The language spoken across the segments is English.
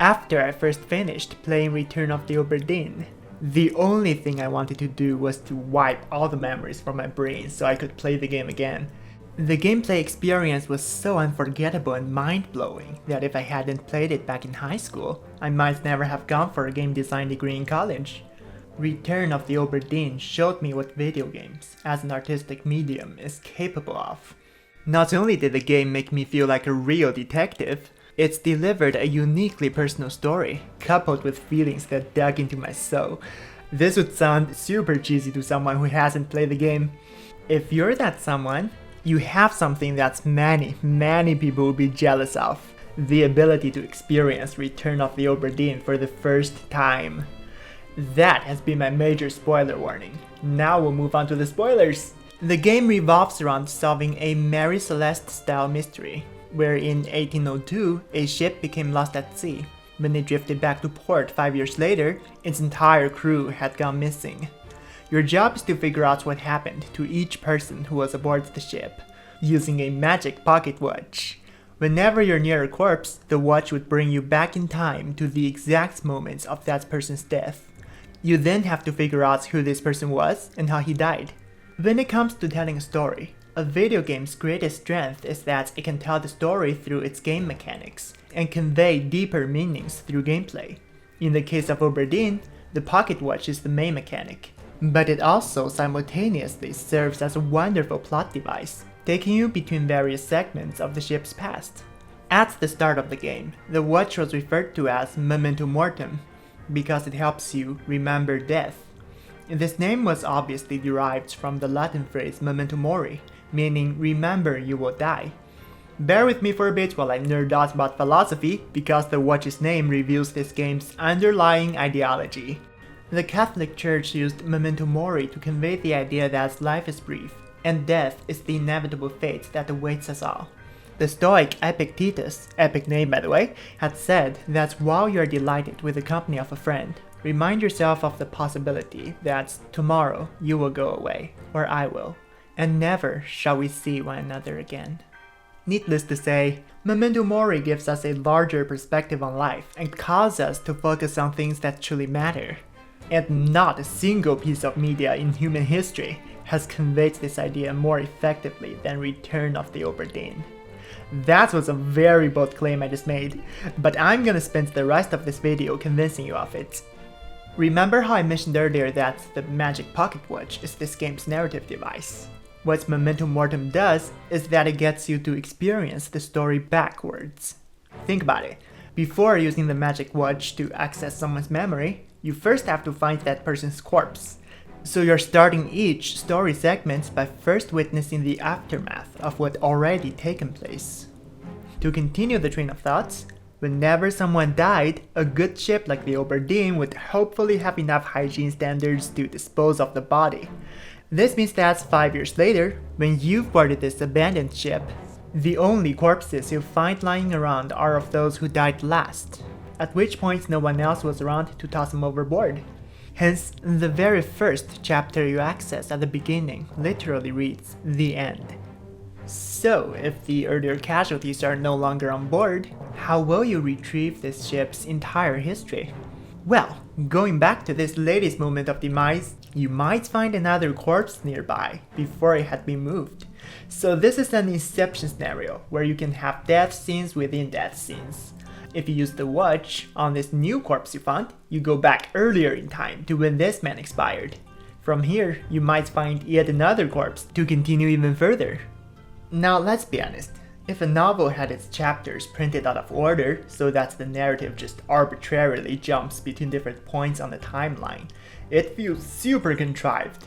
after I first finished playing Return of the Obra Dinn. The only thing I wanted to do was to wipe all the memories from my brain so I could play the game again. The gameplay experience was so unforgettable and mind-blowing that if I hadn't played it back in high school, I might never have gone for a game design degree in college. Return of the Obra Dinn showed me what video games, as an artistic medium, is capable of. Not only did the game make me feel like a real detective, it's delivered a uniquely personal story, coupled with feelings that dug into my soul. This would sound super cheesy to someone who hasn't played the game. If you're that someone, you have something that many people will be jealous of. The ability to experience Return of the Obra Dinn for the first time. That has been my major spoiler warning. Now we'll move on to the spoilers. The game revolves around solving a Mary Celeste-style mystery, where in 1802, a ship became lost at sea. When it drifted back to port 5 years later, its entire crew had gone missing. Your job is to figure out what happened to each person who was aboard the ship, using a magic pocket watch. Whenever you're near a corpse, the watch would bring you back in time to the exact moments of that person's death. You then have to figure out who this person was and how he died. When it comes to telling a story, a video game's greatest strength is that it can tell the story through its game mechanics and convey deeper meanings through gameplay. In the case of Obra Dinn, the pocket watch is the main mechanic, but it also simultaneously serves as a wonderful plot device, taking you between various segments of the ship's past. At the start of the game, the watch was referred to as Memento Mortem because it helps you remember death. This name was obviously derived from the Latin phrase Memento Mori, meaning remember you will die. Bear with me for a bit while I nerd out about philosophy, because the watch's name reveals this game's underlying ideology. The Catholic Church used Memento Mori to convey the idea that life is brief, and death is the inevitable fate that awaits us all. The Stoic Epictetus, epic name by the way, had said that while you are delighted with the company of a friend, remind yourself of the possibility that tomorrow you will go away, or I will, and never shall we see one another again. Needless to say, Memento Mori gives us a larger perspective on life and calls us to focus on things that truly matter. And not a single piece of media in human history has conveyed this idea more effectively than Return of the Obra Dinn. That was a very bold claim I just made, but I'm gonna spend the rest of this video convincing you of it. Remember how I mentioned earlier that the magic pocket watch is this game's narrative device? What Memento Mortem does is that it gets you to experience the story backwards. Think about it. Before using the magic watch to access someone's memory, you first have to find that person's corpse. So you're starting each story segment by first witnessing the aftermath of what already taken place. To continue the train of thoughts, whenever someone died, a good ship like the Obra Dinn would hopefully have enough hygiene standards to dispose of the body. This means that 5 years later, when you've boarded this abandoned ship, the only corpses you'll find lying around are of those who died last, at which point no one else was around to toss them overboard. Hence, the very first chapter you access at the beginning literally reads, "The End." So, if the earlier casualties are no longer on board, how will you retrieve this ship's entire history? Well, going back to this latest moment of demise, you might find another corpse nearby before it had been moved. So this is an Inception scenario where you can have death scenes within death scenes. If you use the watch on this new corpse you found, you go back earlier in time to when this man expired. From here, you might find yet another corpse to continue even further. Now let's be honest, if a novel had its chapters printed out of order so that the narrative just arbitrarily jumps between different points on the timeline, it feels super contrived.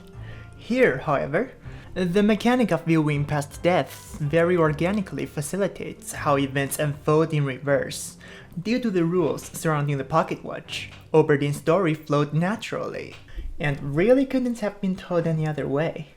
Here, however, the mechanic of viewing past deaths very organically facilitates how events unfold in reverse. Due to the rules surrounding the pocket watch, Obra Dinn's story flowed naturally, and really couldn't have been told any other way.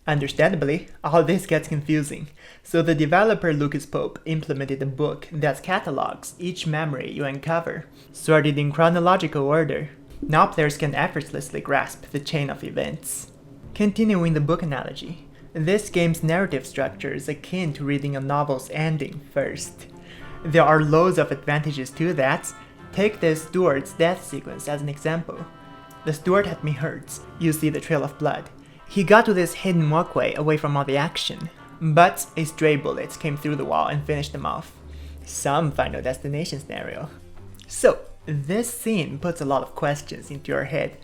Understandably, all this gets confusing, so the developer Lucas Pope implemented a book that catalogs each memory you uncover, sorted in chronological order. Now players can effortlessly grasp the chain of events. Continuing the book analogy, this game's narrative structure is akin to reading a novel's ending first. There are loads of advantages to that, Take the steward's death sequence as an example. The steward had been hurt. You see the trail of blood. He got to this hidden walkway away from all the action, but a stray bullet came through the wall and finished him off. Some Final Destination scenario. So, this scene puts a lot of questions into your head.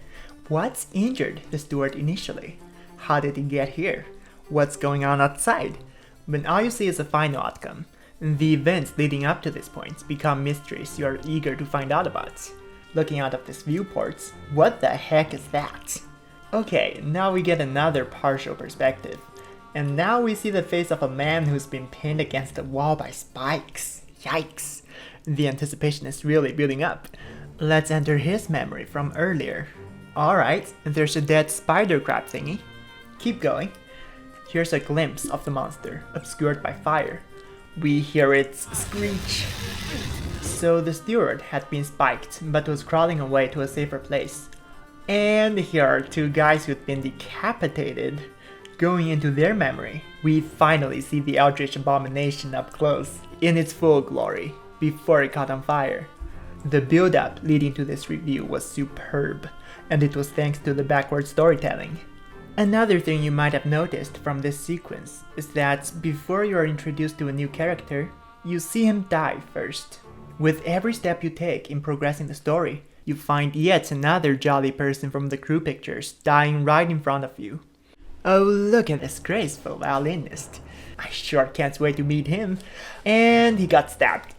What's injured the steward initially? How did he get here? What's going on outside? When all you see is the final outcome, the events leading up to this point become mysteries you are eager to find out about. Looking out of this viewport, what the heck is that? Okay, now we get another partial perspective. And now we see the face of a man who's been pinned against the wall by spikes. Yikes! The anticipation is really building up. Let's enter his memory from earlier. Alright, there's a dead spider crab thingy. Keep going. Here's a glimpse of the monster, obscured by fire. We hear its screech. So the steward had been spiked, but was crawling away to a safer place. And here are two guys who'd been decapitated. Going into their memory, we finally see the eldritch abomination up close, in its full glory, before it caught on fire. The build-up leading to this review was superb, and it was thanks to the backward storytelling. Another thing you might have noticed from this sequence is that before you are introduced to a new character, you see him die first. With every step you take in progressing the story, you find yet another jolly person from the crew pictures dying right in front of you. Oh, look at this graceful violinist. I sure can't wait to meet him. And he got stabbed.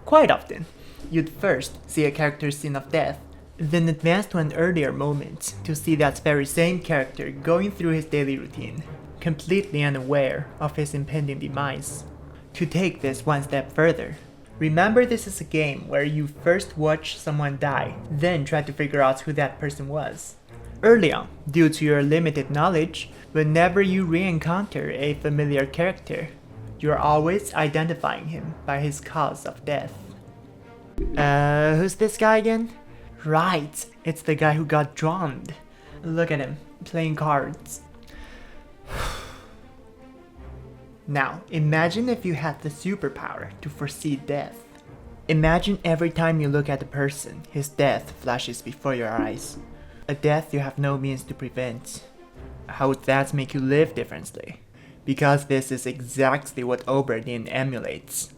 Quite often, you'd first see a character's scene of death, then advance to an earlier moment to see that very same character going through his daily routine, completely unaware of his impending demise. To take this one step further, remember this is a game where you first watch someone die, then try to figure out who that person was. Early on, due to your limited knowledge, whenever you re-encounter a familiar character, you're always identifying him by his cause of death. Who's this guy again? Right, it's the guy who got drowned. Look at him, playing cards. Now, imagine if you had the superpower to foresee death. Imagine every time you look at a person, his death flashes before your eyes. A death you have no means to prevent. How would that make you live differently? Because this is exactly what Obra Dinn emulates.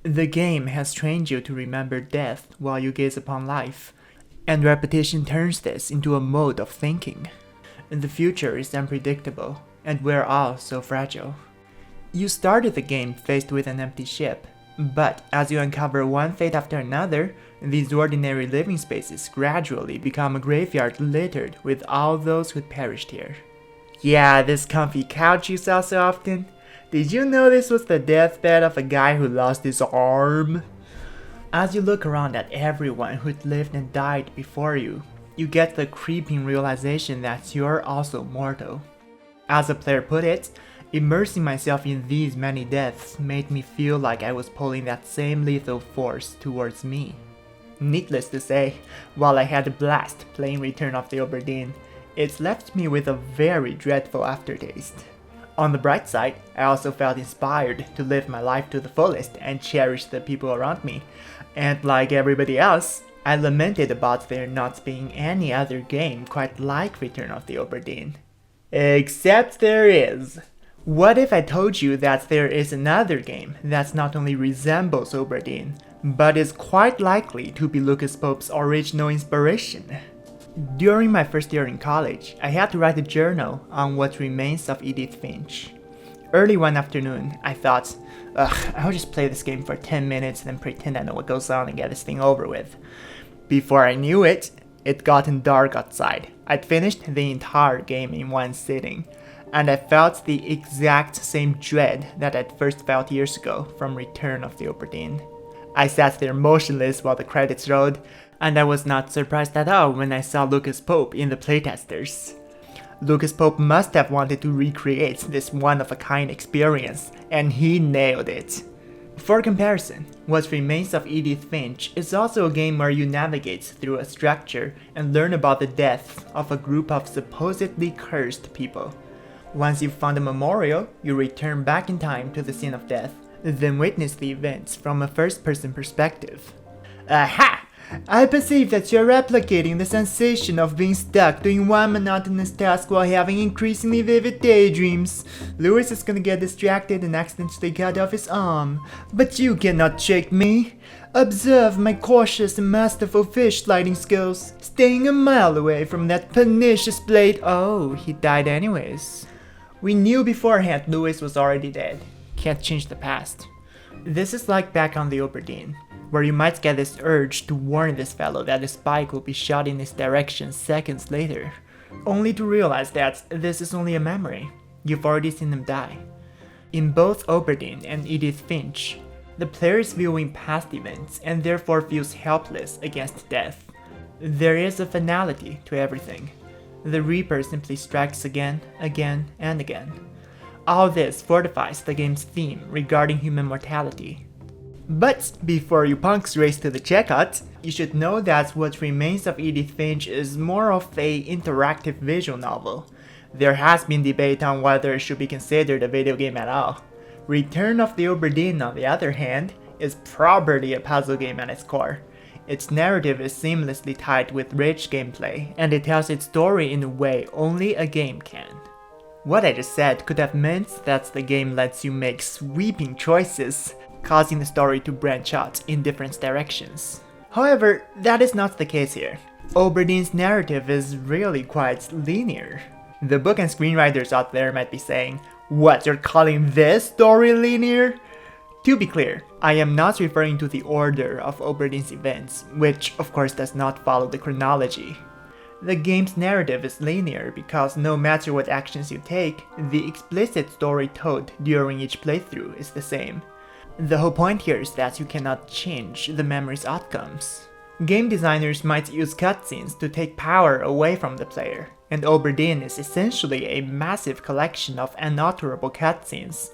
The game has trained you to remember death while you gaze upon life, and repetition turns this into a mode of thinking. The future is unpredictable, and we're all so fragile. You started the game faced with an empty ship, but as you uncover one fate after another, these ordinary living spaces gradually become a graveyard littered with all those who'd perished here. Yeah, this comfy couch you saw so often? Did you know this was the deathbed of a guy who lost his arm? As you look around at everyone who'd lived and died before you, you get the creeping realization that you're also mortal. As a player put it, immersing myself in these many deaths made me feel like I was pulling that same lethal force towards me. Needless to say, while I had a blast playing Return of the Obra Dinn, it's left me with a very dreadful aftertaste. On the bright side, I also felt inspired to live my life to the fullest and cherish the people around me. And like everybody else, I lamented about there not being any other game quite like Return of the Obra Dinn. Except there is. What if I told you that there is another game that not only resembles Obra Dinn, but is quite likely to be Lucas Pope's original inspiration? During my first year in college, I had to write a journal on what remains of Edith Finch. Early one afternoon, I thought, I'll just play this game for 10 minutes and then pretend I know what goes on and get this thing over with. Before I knew it, it gotten dark outside. I'd finished the entire game in one sitting, and I felt the exact same dread that I'd first felt years ago from Return of the Obra Dinn. I sat there motionless while the credits rolled, and I was not surprised at all when I saw Lucas Pope in the playtesters. Lucas Pope must have wanted to recreate this one-of-a-kind experience, and he nailed it. For comparison, what Remains of Edith Finch is also a game where you navigate through a structure and learn about the death of a group of supposedly cursed people. Once you've found a memorial, you return back in time to the scene of death, then witness the events from a first-person perspective. Aha! I perceive that you're replicating the sensation of being stuck doing one monotonous task while having increasingly vivid daydreams. Lewis is gonna get distracted and accidentally cut off his arm. But you cannot trick me. Observe my cautious and masterful fish sliding skills, staying a mile away from that pernicious blade. Oh, he died anyways. We knew beforehand Lewis was already dead. Can't change the past. This is like back on the Obra Dinn, where you might get this urge to warn this fellow that a spike will be shot in his direction seconds later, only to realize that this is only a memory. You've already seen him die. In both Obra Dinn and Edith Finch, the player is viewing past events and therefore feels helpless against death. There is a finality to everything. The Reaper simply strikes again, and again. All this fortifies the game's theme regarding human mortality. But before you punks race to the checkout, you should know that what Remains of Edith Finch is more of an interactive visual novel. There has been debate on whether it should be considered a video game at all. Return of the Obra Dinn, on the other hand, is probably a puzzle game at its core. Its narrative is seamlessly tied with rich gameplay, and it tells its story in a way only a game can. What I just said could have meant that the game lets you make sweeping choices, causing the story to branch out in different directions. However, that is not the case here. Obra Dinn's narrative is really quite linear. The book and screenwriters out there might be saying, "What, you're calling this story linear?" To be clear, I am not referring to the order of Obra Dinn's events, which of course does not follow the chronology. The game's narrative is linear because no matter what actions you take, the explicit story told during each playthrough is the same. The whole point here is that you cannot change the memory's outcomes. Game designers might use cutscenes to take power away from the player, and Obra Dinn is essentially a massive collection of unalterable cutscenes.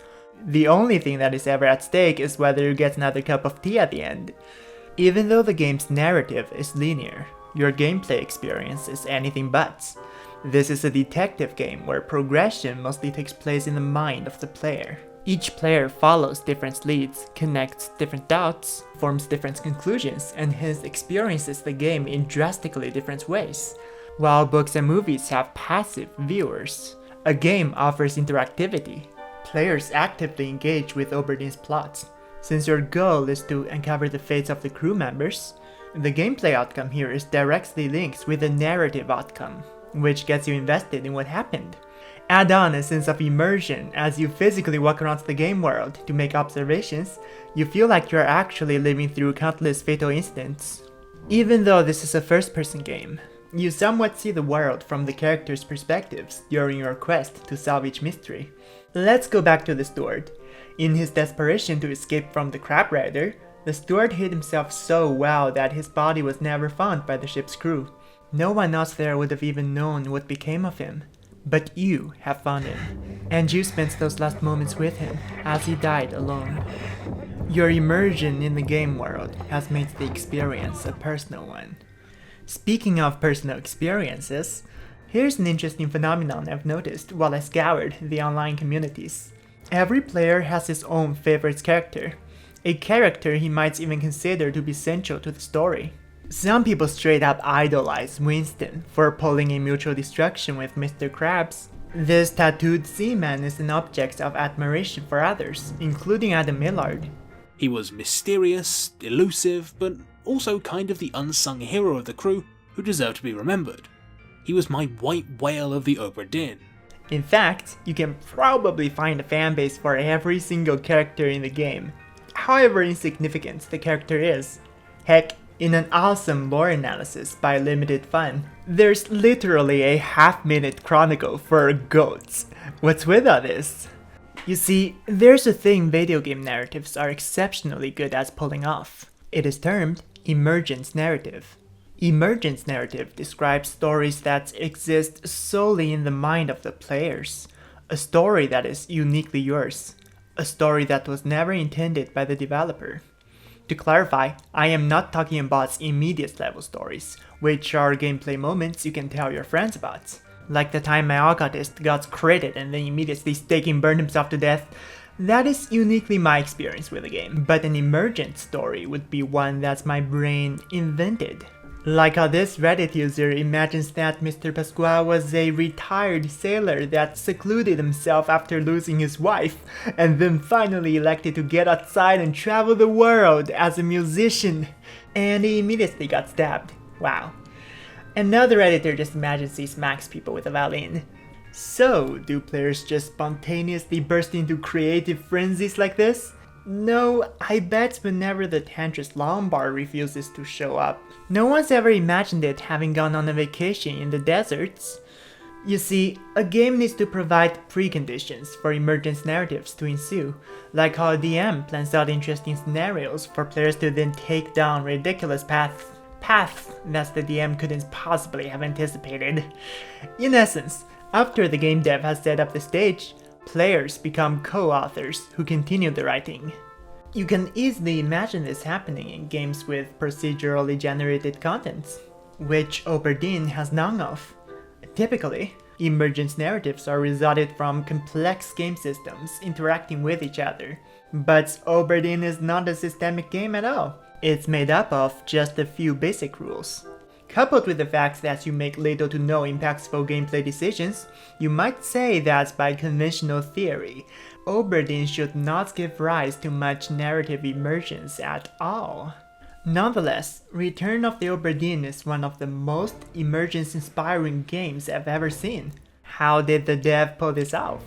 The only thing that is ever at stake is whether you get another cup of tea at the end. Even though the game's narrative is linear, your gameplay experience is anything but. This is a detective game where progression mostly takes place in the mind of the player. Each player follows different leads, connects different dots, forms different conclusions, and hence experiences the game in drastically different ways. While books and movies have passive viewers, a game offers interactivity. Players actively engage with Obra Dinn's plot. Since your goal is to uncover the fates of the crew members, the gameplay outcome here is directly linked with the narrative outcome, which gets you invested in what happened. Add on a sense of immersion as you physically walk around the game world to make observations, you feel like you're actually living through countless fatal incidents. Even though this is a first-person game, you somewhat see the world from the characters' perspectives during your quest to solve each mystery. Let's go back to the steward. In his desperation to escape from the crab rider, the steward hid himself so well that his body was never found by the ship's crew. No one else there would have even known what became of him. But you have found him, and you spent those last moments with him as he died alone. Your immersion in the game world has made the experience a personal one. Speaking of personal experiences, here's an interesting phenomenon I've noticed while I scoured the online communities. Every player has his own favorite character, a character he might even consider to be central to the story. Some people straight up idolize Winston for pulling a mutual destruction with Mr. Krabs. This tattooed seaman is an object of admiration for others, including Adam Millard. He was mysterious, elusive, but also kind of the unsung hero of the crew who deserved to be remembered. He was my white whale of the Obra Dinn. In fact, you can probably find a fanbase for every single character in the game, however insignificant the character is. Heck, in an awesome lore analysis by Limited Fun, there's literally a half-minute chronicle for goats. What's with all this? You see, there's a thing video game narratives are exceptionally good at pulling off. It is termed Emergent Narrative. Emergent Narrative describes stories that exist solely in the mind of the players. A story that is uniquely yours. A story that was never intended by the developer. To clarify, I am not talking about immediate level stories, which are gameplay moments you can tell your friends about. Like the time my alchemist got critted and then immediately staking burned himself to death. That is uniquely my experience with the game, but an emergent story would be one that my brain invented. Like how this Reddit user imagines that Mr. Pasquale was a retired sailor that secluded himself after losing his wife, and then finally elected to get outside and travel the world as a musician, and he immediately got stabbed. Wow. Another editor just imagines he smacks people with a violin. So, do players just spontaneously burst into creative frenzies like this? No, I bet whenever the Tantris Lombard refuses to show up. No one's ever imagined it having gone on a vacation in the deserts. You see, a game needs to provide preconditions for emergent narratives to ensue, like how a DM plans out interesting scenarios for players to then take down ridiculous paths that the DM couldn't possibly have anticipated. In essence, after the game dev has set up the stage, players become co-authors who continue the writing. You can easily imagine this happening in games with procedurally generated contents, which Obra Dinn has none of. Typically, emergent narratives are resulted from complex game systems interacting with each other, but Obra Dinn is not a systemic game at all. It's made up of just a few basic rules. Coupled with the fact that you make little to no impactful gameplay decisions, you might say that by conventional theory, Obra Dinn should not give rise to much narrative emergence at all. Nonetheless, Return of the Obra Dinn is one of the most emergence-inspiring games I've ever seen. How did the dev pull this off?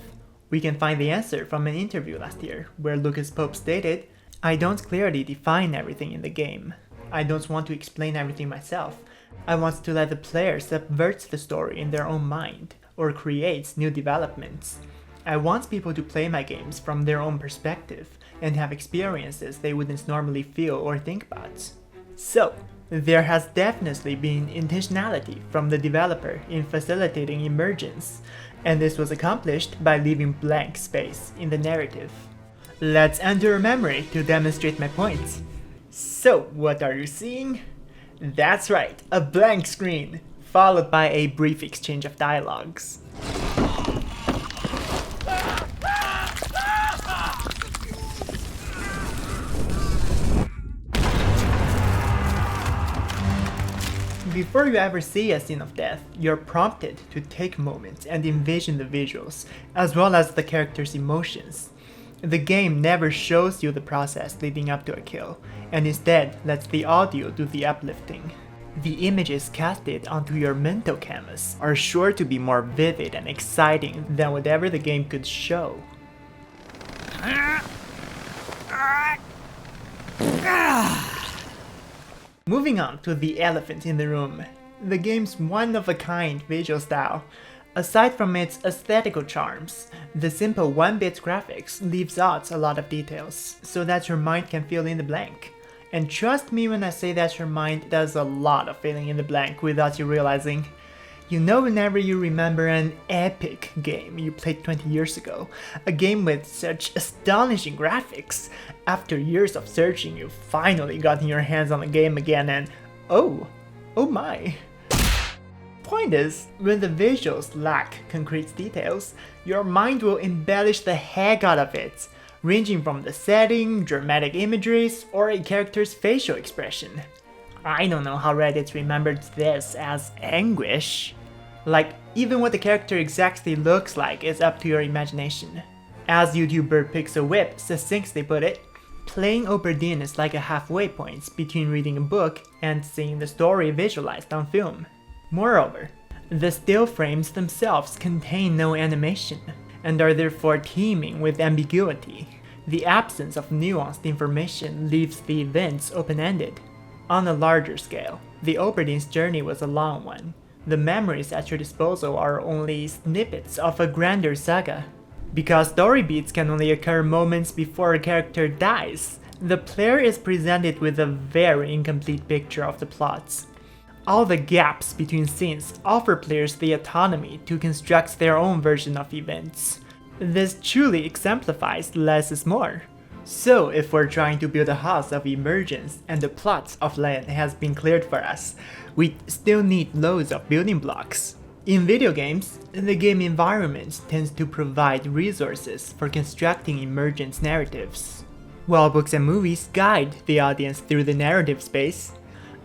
We can find the answer from an interview last year, where Lucas Pope stated, "I don't clearly define everything in the game. I don't want to explain everything myself. I want to let the player subvert the story in their own mind, or create new developments. I want people to play my games from their own perspective, and have experiences they wouldn't normally feel or think about." So, there has definitely been intentionality from the developer in facilitating emergence, and this was accomplished by leaving blank space in the narrative. Let's enter a memory to demonstrate my point. So, what are you seeing? That's right, a blank screen, followed by a brief exchange of dialogues. Before you ever see a scene of death, you're prompted to take a moment and envision the visuals, as well as the character's emotions. The game never shows you the process leading up to a kill, and instead lets the audio do the uplifting. The images casted onto your mental canvas are sure to be more vivid and exciting than whatever the game could show. Moving on to the elephant in the room, the game's one-of-a-kind visual style. Aside from its aesthetical charms, the simple 1-bit graphics leaves out a lot of details, so that your mind can fill in the blank. And trust me when I say that your mind does a lot of filling in the blank without you realizing. You know, whenever you remember an epic game you played 20 years ago, a game with such astonishing graphics, after years of searching you've finally gotten your hands on the game again and oh my. Point is, when the visuals lack concrete details, your mind will embellish the heck out of it, ranging from the setting, dramatic imageries, or a character's facial expression. I don't know how Reddit remembered this as anguish. Like, even what the character exactly looks like is up to your imagination. As YouTuber Pixel Whip succinctly put it, playing Obra Dinn is like a halfway point between reading a book and seeing the story visualized on film. Moreover, the still frames themselves contain no animation, and are therefore teeming with ambiguity. The absence of nuanced information leaves the events open-ended. On a larger scale, the Obra Dinn's journey was a long one. The memories at your disposal are only snippets of a grander saga. Because story beats can only occur moments before a character dies, the player is presented with a very incomplete picture of the plots. All the gaps between scenes offer players the autonomy to construct their own version of events. This truly exemplifies less is more. So if we're trying to build a house of emergence and the plot of land has been cleared for us, we still need loads of building blocks. In video games, the game environment tends to provide resources for constructing emergent narratives. While books and movies guide the audience through the narrative space,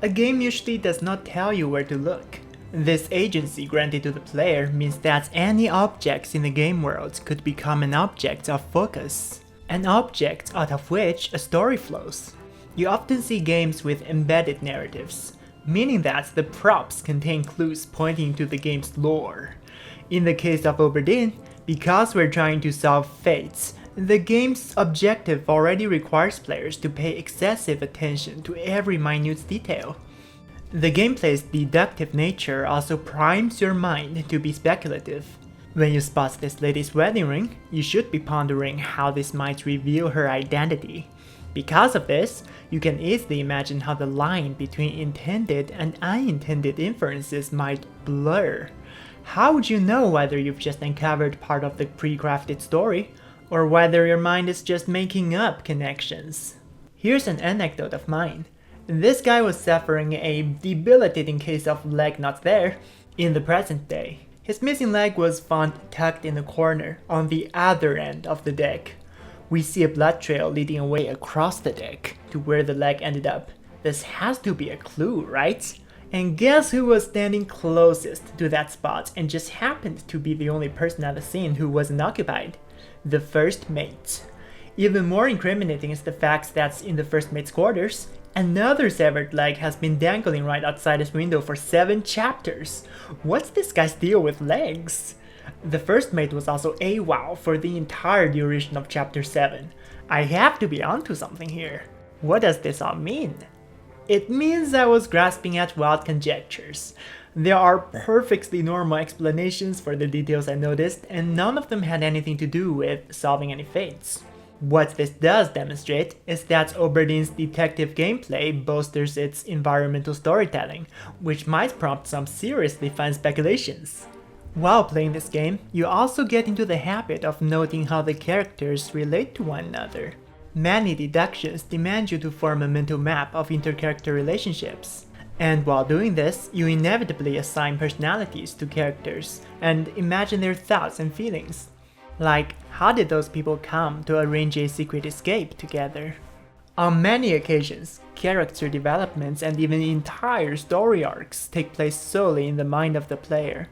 a game usually does not tell you where to look. This agency granted to the player means that any objects in the game world could become an object of focus, an object out of which a story flows. You often see games with embedded narratives, meaning that the props contain clues pointing to the game's lore. In the case of Obra Dinn, because we're trying to solve fates, the game's objective already requires players to pay excessive attention to every minute detail. The gameplay's deductive nature also primes your mind to be speculative. When you spot this lady's wedding ring, you should be pondering how this might reveal her identity. Because of this, you can easily imagine how the line between intended and unintended inferences might blur. How would you know whether you've just uncovered part of the pre-crafted story, or whether your mind is just making up connections? Here's an anecdote of mine. This guy was suffering a debilitating case of leg not there in the present day. His missing leg was found tucked in a corner on the other end of the deck. We see a blood trail leading away across the deck to where the leg ended up. This has to be a clue, right? And guess who was standing closest to that spot and just happened to be the only person at the scene who wasn't occupied? The first mate. Even more incriminating is the fact that in the first mate's quarters, another severed leg has been dangling right outside his window for 7 chapters. What's this guy's deal with legs? The first mate was also AWOL for the entire duration of chapter 7. I have to be onto something here. What does this all mean? It means I was grasping at wild conjectures. There are perfectly normal explanations for the details I noticed, and none of them had anything to do with solving any fates. What this does demonstrate is that Obra Dinn's detective gameplay bolsters its environmental storytelling, which might prompt some seriously fun speculations. While playing this game, you also get into the habit of noting how the characters relate to one another. Many deductions demand you to form a mental map of inter-character relationships. And while doing this, you inevitably assign personalities to characters and imagine their thoughts and feelings. Like, how did those people come to arrange a secret escape together? On many occasions, character developments and even entire story arcs take place solely in the mind of the player.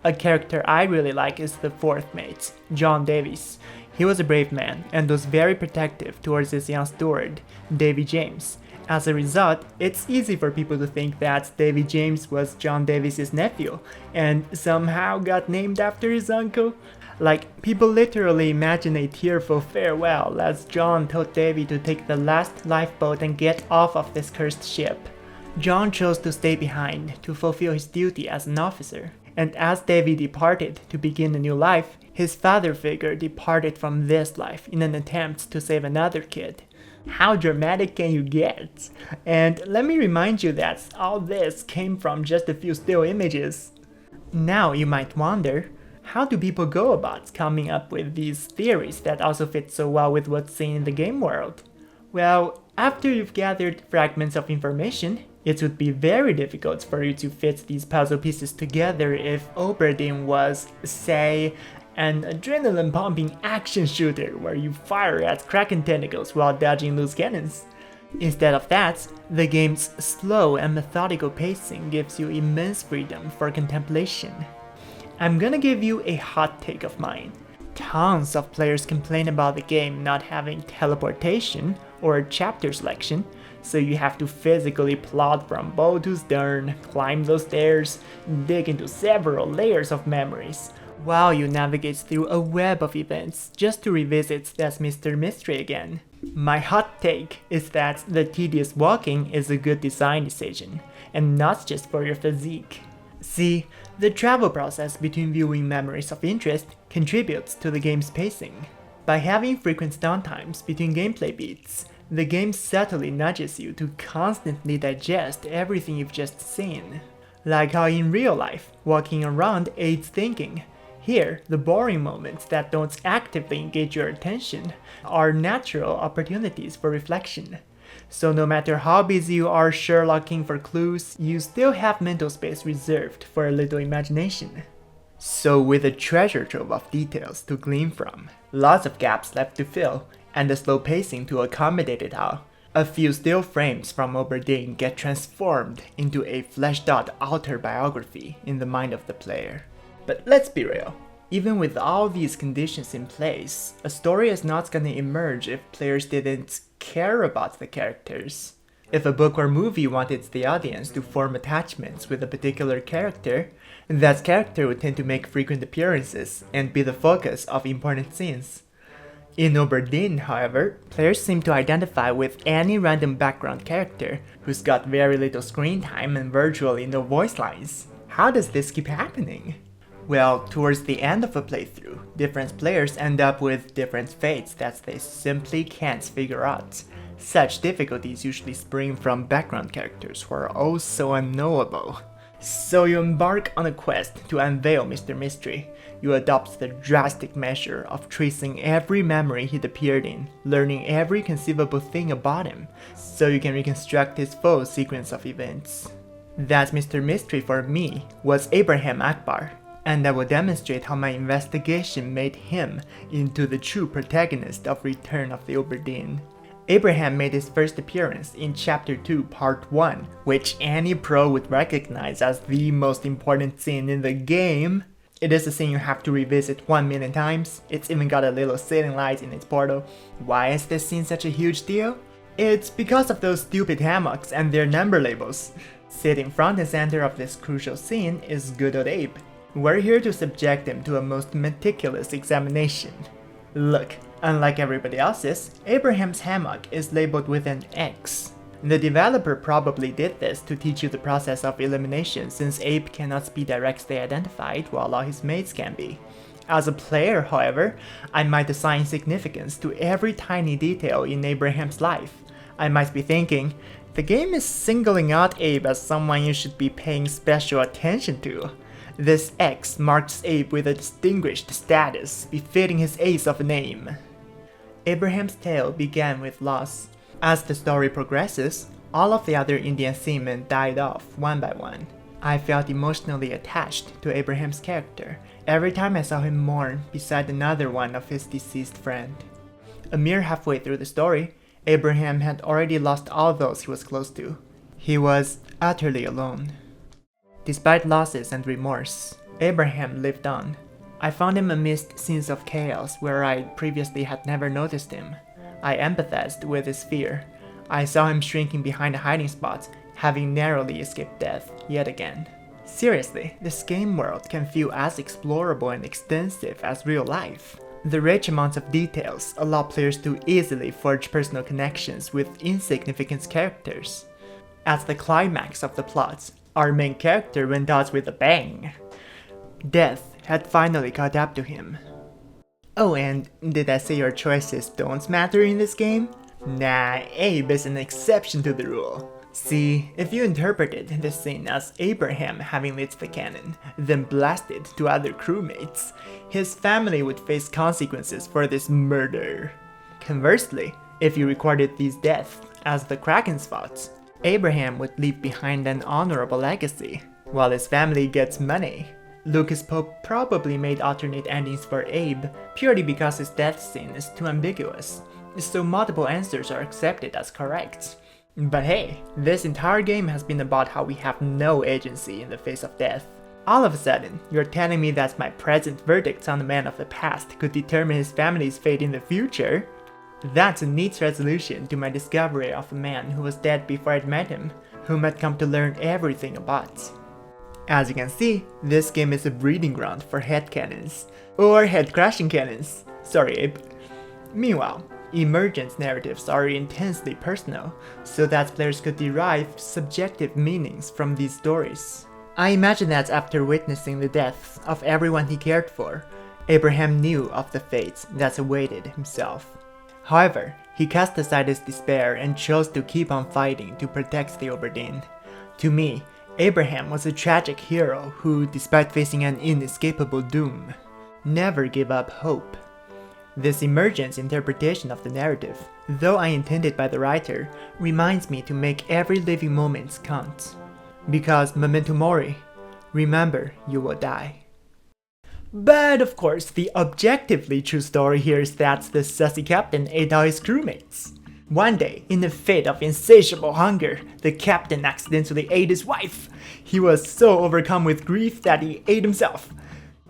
A character I really like is the fourth mate, John Davies. He was a brave man and was very protective towards his young steward, Davy James. As a result, it's easy for people to think that Davy James was John Davies' nephew and somehow got named after his uncle. Like, people literally imagine a tearful farewell as John told Davy to take the last lifeboat and get off of this cursed ship. John chose to stay behind to fulfill his duty as an officer, and as Davy departed to begin a new life, his father figure departed from this life in an attempt to save another kid. How dramatic can you get? And let me remind you that all this came from just a few still images. Now you might wonder, how do people go about coming up with these theories that also fit so well with what's seen in the game world? Well, after you've gathered fragments of information, it would be very difficult for you to fit these puzzle pieces together if Obra Dinn was, say, an adrenaline-pumping action shooter where you fire at kraken tentacles while dodging loose cannons. Instead of that, the game's slow and methodical pacing gives you immense freedom for contemplation. I'm gonna give you a hot take of mine. Tons of players complain about the game not having teleportation or chapter selection, so you have to physically plod from bow to stern, climb those stairs, dig into several layers of memories, while you navigate through a web of events just to revisit that Mr. Mystery again. My hot take is that the tedious walking is a good design decision, and not just for your physique. See, the travel process between viewing memories of interest contributes to the game's pacing. By having frequent downtimes between gameplay beats, the game subtly nudges you to constantly digest everything you've just seen. Like how in real life, walking around aids thinking. Here, the boring moments that don't actively engage your attention are natural opportunities for reflection. So no matter how busy you are Sherlocking for clues, you still have mental space reserved for a little imagination. So with a treasure trove of details to glean from, lots of gaps left to fill, and the slow pacing to accommodate it all, a few still frames from Obra Dinn get transformed into a fleshed-out autobiography in the mind of the player. But let's be real, even with all these conditions in place, a story is not gonna emerge if players didn't care about the characters. If a book or movie wanted the audience to form attachments with a particular character, that character would tend to make frequent appearances and be the focus of important scenes. In Obra Dinn, however, players seem to identify with any random background character who's got very little screen time and virtually no voice lines. How does this keep happening? Well, towards the end of a playthrough, different players end up with different fates that they simply can't figure out. Such difficulties usually spring from background characters who are oh so unknowable. So you embark on a quest to unveil Mr. Mystery. You adopt the drastic measure of tracing every memory he'd appeared in, learning every conceivable thing about him, so you can reconstruct his full sequence of events. That Mr. Mystery for me was Abraham Akbar, and I will demonstrate how my investigation made him into the true protagonist of Return of the Obra Dinn. Abraham made his first appearance in Chapter 2 Part 1, which any pro would recognize as the most important scene in the game. It is a scene you have to revisit 1,000,000 times, it's even got a little sailing light in its portal. Why is this scene such a huge deal? It's because of those stupid hammocks and their number labels. Sitting front and center of this crucial scene is good old Abe. We're here to subject him to a most meticulous examination. Look, unlike everybody else's, Abraham's hammock is labeled with an X. The developer probably did this to teach you the process of elimination, since Abe cannot be directly identified while all his mates can be. As a player, however, I might assign significance to every tiny detail in Abraham's life. I might be thinking, the game is singling out Abe as someone you should be paying special attention to. This X marks Abe with a distinguished status, befitting his ace of a name. Abraham's tale began with loss. As the story progresses, all of the other Indian seamen died off one by one. I felt emotionally attached to Abraham's character every time I saw him mourn beside another one of his deceased friend. A mere halfway through the story, Abraham had already lost all those he was close to. He was utterly alone. Despite losses and remorse, Abraham lived on. I found him amidst scenes of chaos where I previously had never noticed him. I empathized with his fear. I saw him shrinking behind a hiding spot, having narrowly escaped death yet again. Seriously, this game world can feel as explorable and extensive as real life. The rich amounts of details allow players to easily forge personal connections with insignificant characters. At the climax of the plot, our main character went out with a bang. Death had finally caught up to him. Oh, and did I say your choices don't matter in this game? Nah, Abe is an exception to the rule. See, if you interpreted this scene as Abraham having lit the cannon, then blasted to other crewmates, his family would face consequences for this murder. Conversely, if you recorded these deaths as the Kraken's fault, Abraham would leave behind an honorable legacy, while his family gets money. Lucas Pope probably made alternate endings for Abe purely because his death scene is too ambiguous, so multiple answers are accepted as correct. But hey, this entire game has been about how we have no agency in the face of death. All of a sudden, you're telling me that my present verdicts on the man of the past could determine his family's fate in the future? That's a neat resolution to my discovery of a man who was dead before I'd met him, whom I'd come to learn everything about. As you can see, this game is a breeding ground for headcanons, or head-crashing cannons. Sorry, Abe. Meanwhile, Emergent narratives are intensely personal, so that players could derive subjective meanings from these stories. I imagine that after witnessing the deaths of everyone he cared for, Abraham knew of the fate that awaited himself. However, he cast aside his despair and chose to keep on fighting to protect the Obra Dinn. To me, Abraham was a tragic hero who, despite facing an inescapable doom, never gave up hope. This Emergent's interpretation of the narrative though unintended by the writer, reminds me to make every living moment count. Because Memento Mori, remember you will die. But of course, the objectively true story here is that the sussy captain ate all his crewmates. One day, in a fit of insatiable hunger, the captain accidentally ate his wife. He was so overcome with grief that he ate himself.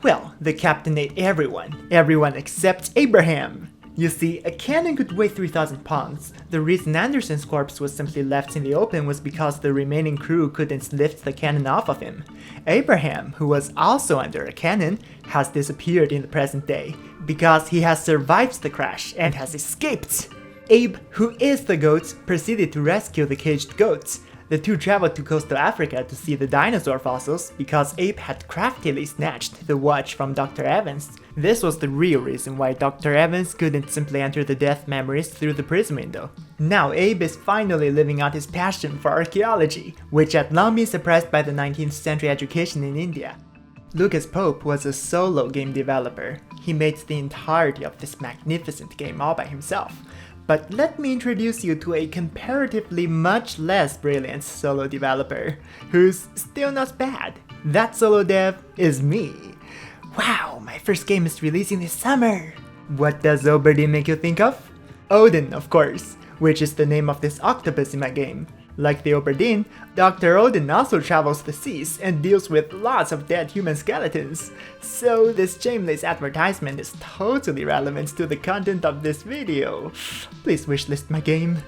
Well, the captain ate everyone except Abraham. You see, a cannon could weigh 3,000 pounds. The reason Anderson's corpse was simply left in the open was because the remaining crew couldn't lift the cannon off of him. Abraham, who was also under a cannon, has disappeared in the present day, because he has survived the crash and has escaped. Abe, who is the goat, proceeded to rescue the caged goats. The two traveled to coastal Africa to see the dinosaur fossils because Abe had craftily snatched the watch from Dr. Evans. This was the real reason why Dr. Evans couldn't simply enter the death memories through the prism window. Now Abe is finally living out his passion for archaeology, which had long been suppressed by the 19th century education in India. Lucas Pope was a solo game developer. He made the entirety of this magnificent game all by himself. But let me introduce you to a comparatively much less brilliant solo developer, who's still not bad. That solo dev is me. Wow, my first game is releasing this summer. What does Obra Dinn make you think of? Odin, of course, which is the name of this octopus in my game. Like the Obra Dinn, Dr. Odin also travels the seas and deals with lots of dead human skeletons. So this shameless advertisement is totally relevant to the content of this video. Please wishlist my game.